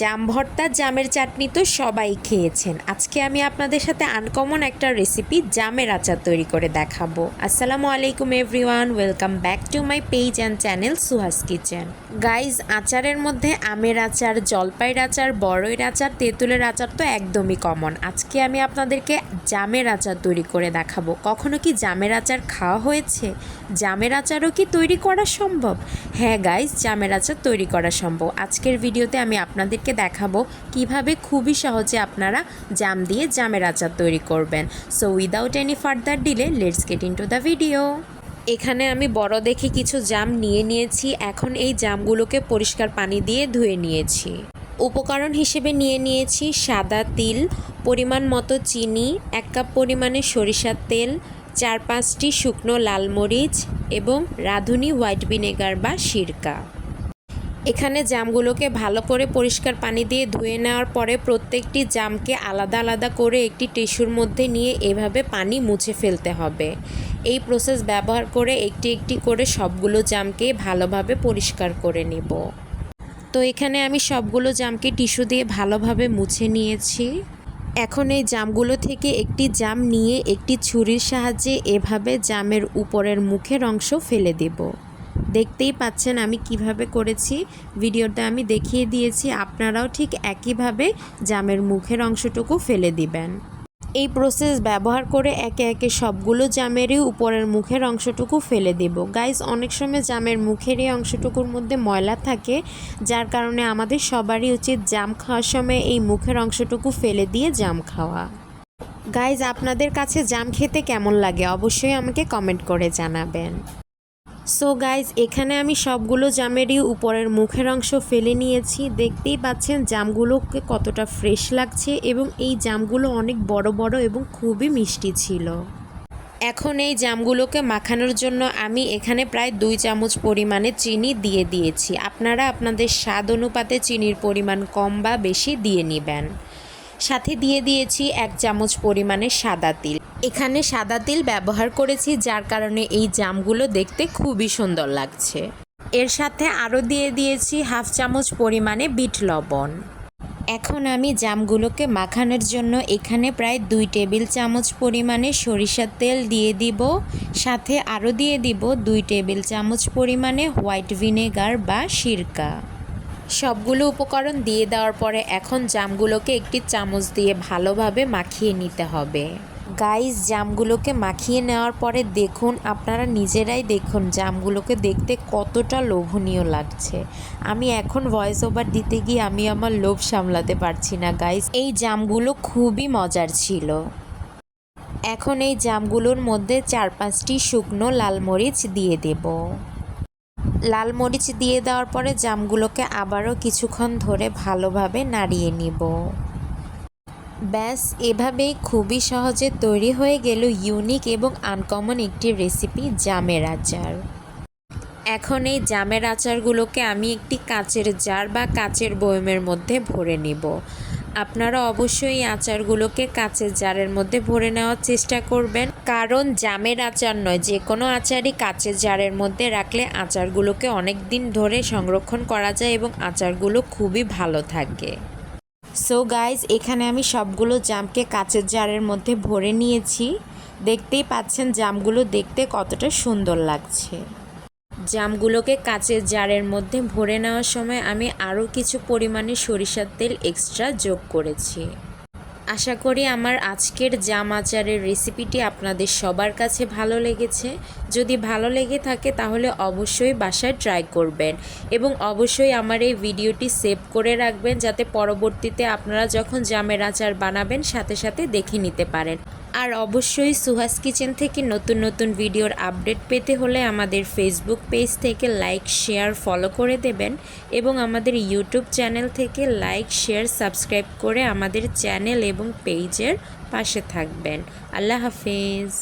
জাম ভর্তা জামের চাটনি তো সবাই খেয়েছেন। আজকে আমি আপনাদের সাথে আনকমন একটা রেসিপি জামের আচার তৈরি করে দেখাবো। আসসালামু আলাইকুম everyone, welcome back to my page and channel Suhas kitchen. Guys, আচারের মধ্যে আমের আচার, জলপাইয়ের আচার, বড়ইয়ের আচার, তেঁতুলের আচার তো একদমই কমন। আজকে আমি আপনাদেরকে জামের আচার তৈরি করে দেখাবো। কখনো কি জামের আচার খাওয়া হয়েছে? জামের আচারও কি তৈরি করা সম্ভব? হ্যাঁ গাইজ, জামের আচার তৈরি করা সম্ভব। আজকের ভিডিওতে আমি আপনাদেরকে দেখাবো কিভাবে খুবই সহজে আপনারা জাম দিয়ে জামের আচার তৈরি করবেন। So without any further delay let's get into the video. এখানে আমি বড় দেখে কিছু জাম নিয়ে নিয়েছি। এখন এই জামগুলোকে পরিষ্কার পানি দিয়ে ধুয়ে নিয়েছি। উপকরণ হিসেবে নিয়ে নিয়েছি সাদা তিল, পরিমাণ মতো চিনি, 1 কাপ পরিমাণে সরিষার তেল, 4-5টি শুকনো লাল মরিচ এবং রাঁধুনি হোয়াইট ভিনেগার বা সিরকা। এখানে জামগুলোকে ভালো করে পরিষ্কার পানি দিয়ে ধুয়ে নেওয়ার পরে প্রত্যেকটি জামকে আলাদা আলাদা করে একটি টিস্যুর মধ্যে নিয়ে এভাবে পানি মুছে ফেলতে হবে। এই প্রসেস ব্যবহার করে একটি একটি করে সবগুলো জামকে ভালোভাবে পরিষ্কার করে নেব। তো এখানে আমি সবগুলো জামকে টিস্যু দিয়ে ভালোভাবে মুছে নিয়েছি। এখন এই জামগুলো থেকে একটি জাম নিয়ে একটি ছুরির সাহায্যে এভাবে জামের উপরের মুখের অংশ ফেলে দেব। দেখতেই পাচ্ছেন আমি কিভাবে করেছি, ভিডিওতে আমি দেখিয়ে দিয়েছি। আপনারাও ঠিক একইভাবে জামের মুখের অংশটুকু ফেলে দিবেন। এই প্রসেস ব্যবহার করে একে একে সবগুলো জামেরই উপরের মুখের অংশটুকু ফেলে দেব। গাইজ, অনেক সময় জামের মুখের এই অংশটুকুর মধ্যে ময়লা থাকে, যার কারণে আমাদের সবারই উচিত জাম খাওয়ার সময় এই মুখের অংশটুকু ফেলে দিয়ে জাম খাওয়া। গাইজ, আপনাদের কাছে জাম খেতে কেমন লাগে অবশ্যই আমাকে কমেন্ট করে জানাবেন। সো গাইজ, এখানে আমি সবগুলো জামেরই উপরের মুখের অংশ ফেলে নিয়েছি। দেখতেই পাচ্ছেন জামগুলোকে কতটা ফ্রেশ লাগছে এবং এই জামগুলো অনেক বড় বড় এবং খুবই মিষ্টি ছিল। এখন এই জামগুলোকে মাখানোর জন্য আমি এখানে প্রায় 2 চামচ পরিমাণে চিনি দিয়ে দিয়েছি। আপনারা আপনাদের স্বাদ অনুপাতে চিনির পরিমাণ কম বা বেশি দিয়ে নেবেন। সাথে দিয়ে দিয়েছি 1 চামচ পরিমাণে সাদা তিল। এখানে সাদা তিল ব্যবহার করেছি, যার কারণে এই জামগুলো দেখতে খুবই সুন্দর লাগছে। এর সাথে আরও দিয়ে দিয়েছি 1/2 চামচ পরিমাণে বিট লবণ। এখন আমি জামগুলোকে মাখানোর জন্য এখানে প্রায় 2 টেবিল চামচ পরিমাণে সরিষার তেল দিয়ে দিব। সাথে আরও দিয়ে দিব 2 টেবিল চামচ পরিমাণে হোয়াইট ভিনেগার বা সিরকা। সবগুলো উপকরণ দিয়ে দেওয়ার পরে এখন জামগুলোকে একটি চামচ দিয়ে ভালোভাবে মাখিয়ে নিতে হবে। গাইজ, জামগুলোকে মাখিয়ে নেওয়ার পরে দেখুন, আপনারা নিজেরাই দেখুন জামগুলোকে দেখতে কতটা লোভনীয় লাগছে। আমি এখন ভয়েস ওভার দিতে গিয়ে আমি আমার লোভ সামলাতে পারছি না। গাইজ, এই জামগুলো খুবই মজার ছিল। এখন এই জামগুলোর মধ্যে 4-5টি শুকনো লাল মরিচ দিয়ে দেব। লাল মরিচ দিয়ে দেওয়ার পরে জামগুলোকে আবারও কিছুক্ষণ ধরে ভালোভাবে নাড়িয়ে নিব। ব্যাস, এভাবেই খুবই সহজে তৈরি হয়ে গেল ইউনিক এবং আনকমন একটি রেসিপি জামের আচার। এখন এই জামের আচারগুলোকে আমি একটি কাচের জার বা কাচের বয়মের মধ্যে ভরে নিব। আপনারা অবশ্যই এই আচারগুলোকে কাচের জারের মধ্যে ভরে নেওয়ার চেষ্টা করবেন, কারণ জামের আচার নয়, যে কোনো আচারই কাচের জারের মধ্যে রাখলে আচারগুলোকে অনেক দিন ধরে সংরক্ষণ করা যায় এবং আচারগুলো খুবই ভালো থাকে। সো গাইজ, এখানে আমি সবগুলো জামকে কাচের জারের মধ্যে ভরে নিয়েছি। দেখতেই পাচ্ছেন জামগুলো দেখতে কতটা সুন্দর লাগছে। জামগুলোকে কাচের জারের মধ্যে ভরে নেওয়ার সময় আমি আরও কিছু পরিমাণে সরিষার তেল এক্সট্রা যোগ করেছি। আশা করি আমার আজকের জাম আচারের রেসিপিটি আপনাদের সবার কাছে ভালো লেগেছে। যদি ভালো লেগে থাকে তাহলে অবশ্যই বাসায় ট্রাই করবেন এবং অবশ্যই আমার এই ভিডিওটি সেভ করে রাখবেন, যাতে পরবর্তীতে আপনারা যখন জামের আচার বানাবেন সাথে সাথে দেখে নিতে পারেন। আর অবশ্যই সুহাস কিচেন থেকে নতুন নতুন ভিডিওর আপডেট পেতে হলে আমাদের ফেসবুক পেজ থেকে লাইক, শেয়ার, ফলো করে দেবেন এবং আমাদের ইউটিউব চ্যানেল থেকে লাইক, শেয়ার, সাবস্ক্রাইব করে আমাদের চ্যানেল এবং পেজের পাশে থাকবেন। আল্লাহ হাফেজ।